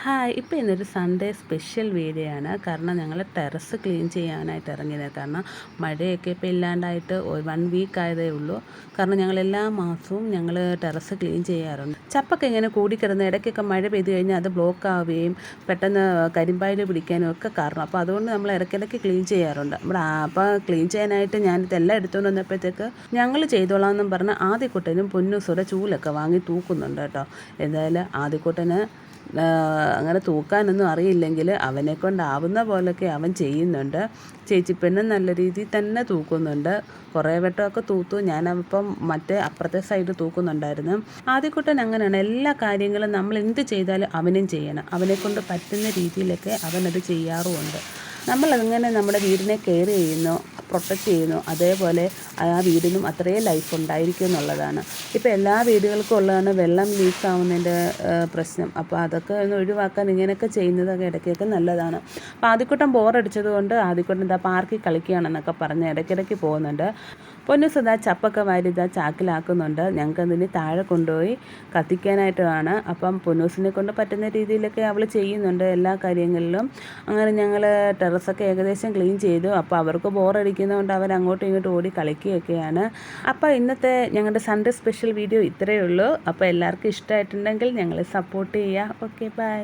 Hi! ഇപ്പോൾ ഇന്നൊരു Sunday special video ആണ്. കാരണം ഞങ്ങൾ ടെറസ് ക്ലീൻ ചെയ്യാനായിട്ട് ഇറങ്ങിയത്. കാരണം മഴയൊക്കെ ഇപ്പോൾ ഇല്ലാണ്ടായിട്ട് 1 വീക്ക് ആയതേ ഉള്ളൂ. കാരണം ഞങ്ങൾ എല്ലാ മാസവും ടെറസ് ക്ലീൻ ചെയ്യാറുണ്ട്. ചപ്പൊക്കെ ഇങ്ങനെ കൂടിക്കിടന്ന് ഇടയ്ക്കൊക്കെ മഴ പെയ്ത് കഴിഞ്ഞാൽ അത് ബ്ലോക്ക് ആവുകയും പെട്ടെന്ന് കരിമ്പായിൽ പിടിക്കാനും ഒക്കെ കാരണം. അപ്പോൾ അതുകൊണ്ട് നമ്മൾ ഇടയ്ക്കിടയ്ക്ക് ക്ലീൻ ചെയ്യാറുണ്ട്. അപ്പോൾ ക്ലീൻ ചെയ്യാനായിട്ട് ഞാനിതെല്ലാം എടുത്തുകൊണ്ട് വന്നപ്പോഴത്തേക്ക് ഞങ്ങൾ ചെയ്തോളാമെന്നും പറഞ്ഞ് ആദ്യക്കുട്ടനും പൊന്നൂസുടെ ചൂലൊക്കെ വാങ്ങി തൂക്കുന്നുണ്ട് കേട്ടോ. എന്തായാലും ആദ്യക്കുട്ടന് അങ്ങനെ തൂക്കാനൊന്നും അറിയില്ലെങ്കിൽ അവനെക്കൊണ്ടാവുന്ന പോലൊക്കെ അവൻ ചെയ്യുന്നുണ്ട്. ചേച്ചിപ്പെണ്ണും നല്ല രീതിയിൽ തന്നെ തൂക്കുന്നുണ്ട്. കുറേ വട്ടമൊക്കെ തൂത്തു. ഞാനപ്പം അപ്പുറത്തെ സൈഡ് തൂക്കുന്നുണ്ടായിരുന്നു. ആദ്യക്കുട്ടൻ അങ്ങനെയാണ്. എല്ലാ കാര്യങ്ങളും നമ്മൾ എന്ത് ചെയ്താലും അവനും ചെയ്യണം. അവനെക്കൊണ്ട് പറ്റുന്ന രീതിയിലൊക്കെ അവനത് ചെയ്യാറുമുണ്ട്. നമ്മളങ്ങനെ നമ്മുടെ വീടിനെ കെയർ ചെയ്യുന്നു, പ്രൊട്ടക്റ്റ് ചെയ്യുന്നു, അതേപോലെ ആ വീടിനും അത്രയും ലൈഫ് ഉണ്ടായിരിക്കും എന്നുള്ളതാണ്. ഇപ്പോൾ എല്ലാ വീടുകൾക്കും ഉള്ളതാണ് വെള്ളം ലീക്ക് ആവുന്നതിൻ്റെ പ്രശ്നം. അപ്പോൾ അതൊക്കെ ഒന്ന് ഒഴിവാക്കാൻ ഇങ്ങനെയൊക്കെ ചെയ്യുന്നതൊക്കെ ഇടയ്ക്കൊക്കെ നല്ലതാണ്. അപ്പോൾ ആദ്യക്കുട്ടൻ ബോറടിച്ചത് കൊണ്ട് ആദ്യക്കുട്ടൻ പാർക്കിൽ കളിക്കുകയാണെന്നൊക്കെ പറഞ്ഞ് ഇടയ്ക്കിടയ്ക്ക് പോകുന്നുണ്ട്. പൊന്നൂസ് ചപ്പൊക്കെ വാരി ചാക്കിലാക്കുന്നുണ്ട്. ഞങ്ങൾക്കതിന് താഴെ കൊണ്ടുപോയി കത്തിക്കാനായിട്ടാണ്. അപ്പം പൊന്നൂസിനെ കൊണ്ട് പറ്റുന്ന രീതിയിലൊക്കെ അവൾ ചെയ്യുന്നുണ്ട് എല്ലാ കാര്യങ്ങളിലും. അങ്ങനെ ഞങ്ങൾ ടെറസൊക്കെ ഏകദേശം ക്ലീൻ ചെയ്തു. അപ്പോൾ അവർക്ക് ബോറടിക്കുന്നതുകൊണ്ട് അവരങ്ങോട്ടും ഇങ്ങോട്ടും ഓടി കളിക്കുകയൊക്കെയാണ്. അപ്പോൾ ഇന്നത്തെ ഞങ്ങളുടെ സൺഡേ സ്പെഷ്യൽ വീഡിയോ ഇത്രയേ ഉള്ളൂ. അപ്പോൾ എല്ലാവർക്കും ഇഷ്ടമായിട്ടുണ്ടെങ്കിൽ ഞങ്ങളെ സപ്പോർട്ട് ചെയ്യുക. Okay, by.